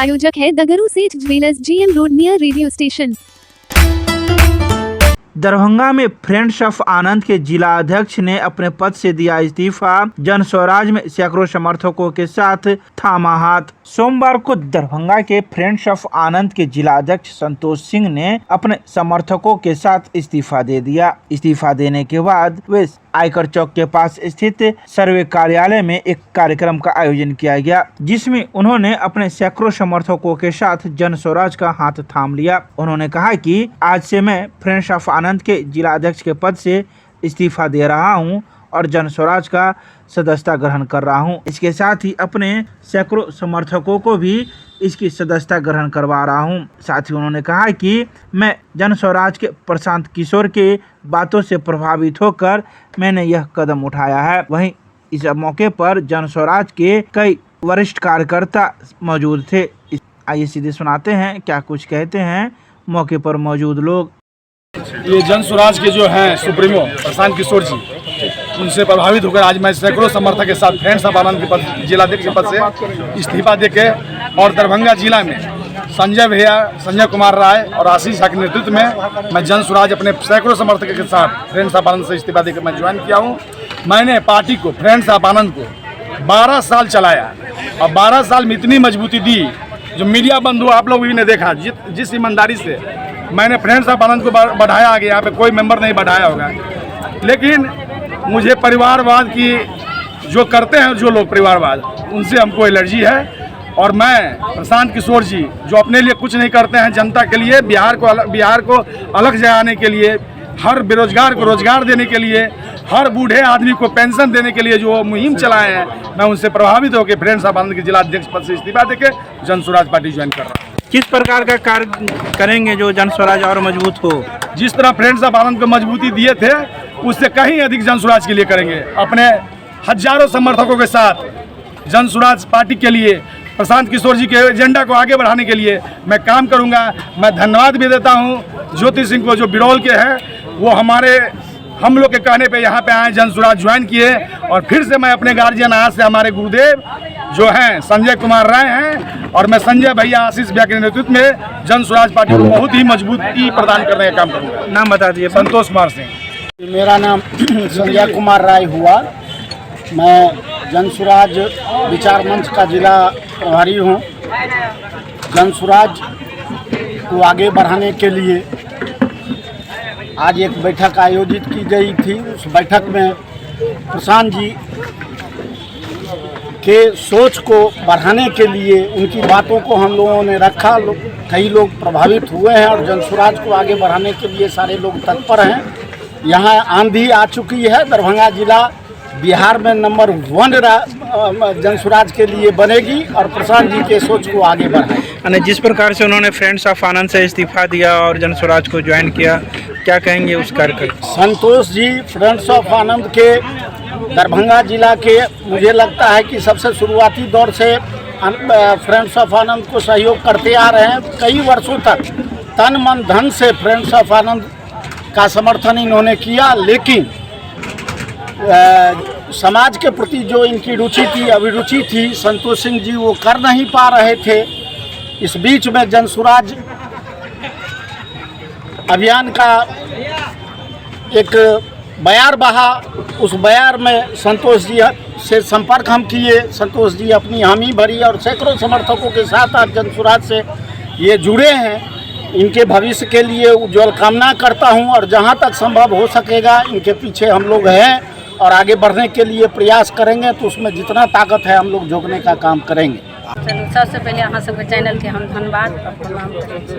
प्रायोजक है दगरू सेठ jewellers, GM road near radio station. Darbhanga में फ्रेंड्स ऑफ आनंद के जिला अध्यक्ष ने अपने पद से दिया इस्तीफा, जन स्वराज में सैकड़ों समर्थकों के साथ थामा हाथ। सोमवार को दरभंगा के फ्रेंड्स ऑफ आनंद के जिला अध्यक्ष संतोष सिंह ने अपने समर्थकों के साथ इस्तीफा दे दिया। इस्तीफा देने के बाद वे आयकर चौक के पास स्थित सर्वे कार्यालय में एक कार्यक्रम का आयोजन किया गया, जिसमें उन्होंने अपने सैकड़ों समर्थकों के साथ जन स्वराज का हाथ थाम लिया। उन्होंने कहा कि आज से मैं फ्रेंड्स ऑफ आनंद के जिला अध्यक्ष के पद से इस्तीफा दे रहा हूं और जन स्वराज का सदस्यता ग्रहण कर रहा हूं। इसके साथ ही अपने सैकड़ों समर्थकों को भी इसकी सदस्यता ग्रहण करवा रहा हूं। साथ ही उन्होंने कहा कि मैं जन स्वराज के प्रशांत किशोर के बातों से प्रभावित होकर मैंने यह कदम उठाया है। वहीं इस मौके पर जन स्वराज के कई वरिष्ठ कार्यकर्ता मौजूद थे। आइए सीधे सुनाते हैं क्या कुछ कहते हैं मौके पर मौजूद लोग। ये जन स्वराज के जो हैं सुप्रीमो प्रशांत किशोर जी, उनसे प्रभावित होकर आज मैं सैकड़ों समर्थक के साथ फ्रेंड्स ऑफ आनंद के पद जिलाध्यक्ष के पद से इस्तीफा देके और दरभंगा जिला में संजय भैया, संजय कुमार राय और आशीष झा के नेतृत्व में मैं जन स्वराज अपने सैकड़ों समर्थकों के साथ फ्रेंड्स ऑफ आनंद से इस्तीफा देकर मैं ज्वाइन किया हूँ। मैंने पार्टी को, फ्रेंड्स ऑफ आनंद को 12 साल चलाया और 12 साल में इतनी मजबूती दी जो मीडिया बंधु आप लोग भी ने देखा। जिस ईमानदारी से मैंने फ्रेंड्स ऑफ आनंद को बढ़ाया आगे, यहाँ पे कोई मेंबर नहीं बढ़ाया होगा, लेकिन मुझे परिवारवाद की जो करते हैं जो लोग परिवारवाद, उनसे हमको एलर्जी है। और मैं प्रशांत किशोर जी जो अपने लिए कुछ नहीं करते हैं, जनता के लिए, बिहार को अलग जगाने के लिए, हर बेरोजगार को रोजगार देने के लिए, हर बूढ़े आदमी को पेंशन देने के लिए जो मुहिम चलाए हैं, मैं उनसे प्रभावित होकर फ्रेंड्स ऑफ आनंद के जिला अध्यक्ष पद से इस्तीफा देके जन स्वराज पार्टी ज्वाइन कर रहा हूँ। किस प्रकार का कार्य करेंगे जो जन स्वराज और मजबूत हो? जिस तरह फ्रेंड्स ऑफ आनंद को मजबूती दिए थे उससे कहीं अधिक जन स्वराज के लिए करेंगे। अपने हजारों समर्थकों के साथ जन स्वराज पार्टी के लिए, प्रशांत किशोर जी के एजेंडा को आगे बढ़ाने के लिए मैं काम करूंगा। मैं धन्यवाद भी देता हूं ज्योति सिंह को जो बिरौल के हैं, वो हम लोग के कहने पे यहाँ पे आए, जन स्वराज ज्वाइन किए। और फिर से मैं अपने गार्जियन आज से हमारे गुरुदेव जो हैं संजय कुमार राय हैं और मैं संजय भैया, आशीष भैया के नेतृत्व में जन स्वराज पार्टी को बहुत ही मजबूती प्रदान करने का काम करूँगा। नाम बता दीजिए। संतोष कुमार सिंह। मेरा नाम संजय कुमार राय हुआ। मैं जन स्वराज विचार मंच का जिला प्रभारी हूँ। जन स्वराज को आगे बढ़ाने के लिए आज एक बैठक आयोजित की गई थी। उस बैठक में प्रशांत जी के सोच को बढ़ाने के लिए उनकी बातों को हम लोगों ने रखा। कई लोग प्रभावित हुए हैं और जन स्वराज को आगे बढ़ाने के लिए सारे लोग तत्पर हैं। यहाँ आंधी आ चुकी है। दरभंगा जिला बिहार में नंबर 1 जन स्वराज के लिए बनेगी और प्रशांत जी के सोच को आगे बढ़ाएगी। जिस प्रकार से उन्होंने फ्रेंड्स ऑफ आनंद से इस्तीफा दिया और जन स्वराज को ज्वाइन किया, क्या कहेंगे उस कार्य? संतोष जी फ्रेंड्स ऑफ आनंद के दरभंगा जिला के, मुझे लगता है कि सबसे शुरुआती दौर से फ्रेंड्स ऑफ आनंद को सहयोग करते आ रहे हैं। कई वर्षों तक तन मन धन से फ्रेंड्स ऑफ आनंद का समर्थन इन्होंने किया, लेकिन समाज के प्रति जो इनकी रुचि थी, अभिरुचि थी, संतोष सिंह जी वो कर नहीं पा रहे थे। इस बीच में जन स्वराज अभियान का एक बयार बहा। उस बयार में संतोष जी से संपर्क हम किए। संतोष जी अपनी हामी भरी और सैकड़ों समर्थकों के साथ आज जन स्वराज से ये जुड़े हैं। इनके भविष्य के लिए उज्ज्वल कामना करता हूं और जहां तक संभव हो सकेगा इनके पीछे हम लोग हैं और आगे बढ़ने के लिए प्रयास करेंगे। तो उसमें जितना ताकत है हम लोग झोंकने का काम करेंगे। चलू सबसे पहले अहाँ सबके चैनल के हम धन्यवाद और प्रणाम करै छी।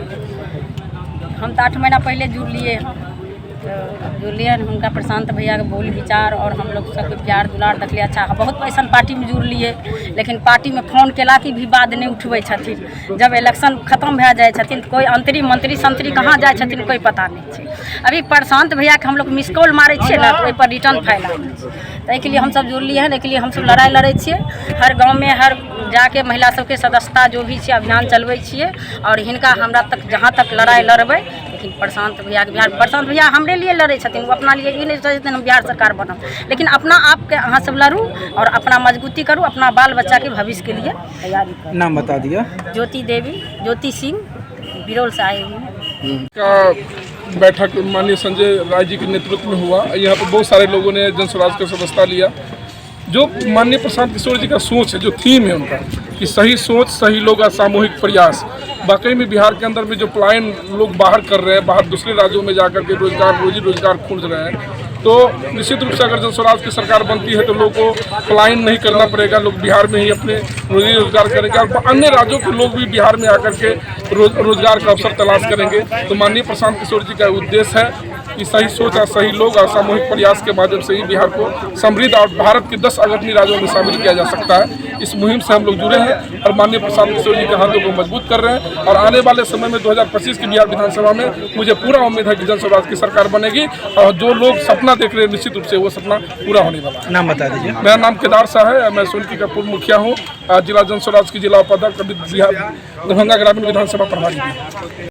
हम तो 8 महीना पहले जुड़लिए उनका प्रशांत भैया के बोल विचार और हम लोग सबके प्यार दुलार देखलिए। अच्छा बहुत पैसा पार्टी में जुड़लिए, लेकिन पार्टी में फोन केला की भी बात नहीं उठबै छथिन। जब इलेक्शन खत्म भए जाए छथिन कोई अंतरी मंत्री संतरी कहाँ जाए छथिन कोई पता नहीं छै। अभी प्रशांत भैया के हम लोग मिस कॉल मारे छियै ना, तो ओहि पर रिटर्न फाइल आबै छै। ताहि के लिए हम सब जुड़लिए हैं। एहिके लिए हम सब लड़ाई लड़ै छियै। हर गाँव में हर जाके महिला सबके सदस्यता जो भी छै अभियान चलबै छियै और हिनका हमरा तक जहाँ तक लड़ाई लड़बै लेकिन प्रशांत भैया हमरे लिए लड़े छथिन, वो अपना लिए ई नहीं सोचते हम बिहार सरकार बनब, लेकिन अपना आप के अहाँ सब लड़ू और अपना मजबूती करू, अपना बाल बच्चा के भविष्य के लिए तैयारी करू। नाम बता दिया। ज्योति सिंह बिरौल से आए हुए का बैठक माननीय संजय राय जी के नेतृत्व में हुआ। यहाँ पर बहुत सारे लोगों ने जन स्वराज का सदस्यता लिया। जो माननीय प्रशांत किशोर जी का सोच है, जो थीम है उनका कि सही सोच सही लोग सामूहिक प्रयास, वाकई में बिहार के अंदर में जो पलायन लोग बाहर कर रहे हैं, बाहर दूसरे राज्यों में जाकर के रोजी रोजगार खोज रहे हैं, तो निश्चित रूप से अगर जन स्वराज की सरकार बनती है तो लोगों को पलायन नहीं करना पड़ेगा, लोग बिहार में ही अपने रोजी रोजगार करेंगे और अन्य राज्यों के लोग भी बिहार में आकर के रोजगार का अवसर तलाश करेंगे। तो माननीय प्रशांत किशोर जी का उद्देश्य है कि सही सोच और सही लोग और सामूहिक प्रयास के माध्यम से ही बिहार को समृद्ध और भारत के 10 अग्रणी राज्यों में शामिल किया जा सकता है। इस मुहिम से हम लोग जुड़े हैं और माननीय प्रशांत किशोर जी के हाथों को मजबूत कर रहे हैं और आने वाले समय में 2025 की बिहार विधानसभा में मुझे पूरा उम्मीद है कि जन स्वराज की सरकार बनेगी और जो लोग सपना देख रहे हैं निश्चित रूप से वो सपना पूरा होने वाला है। नाम बता दीजिए। मेरा नाम केदार शाह है, मैं सोनकी का पूर्व मुखिया हूँ, जिला जन स्वराज की जिला उपाध्यक्ष दरभंगा ग्रामीण विधानसभा प्रभारी।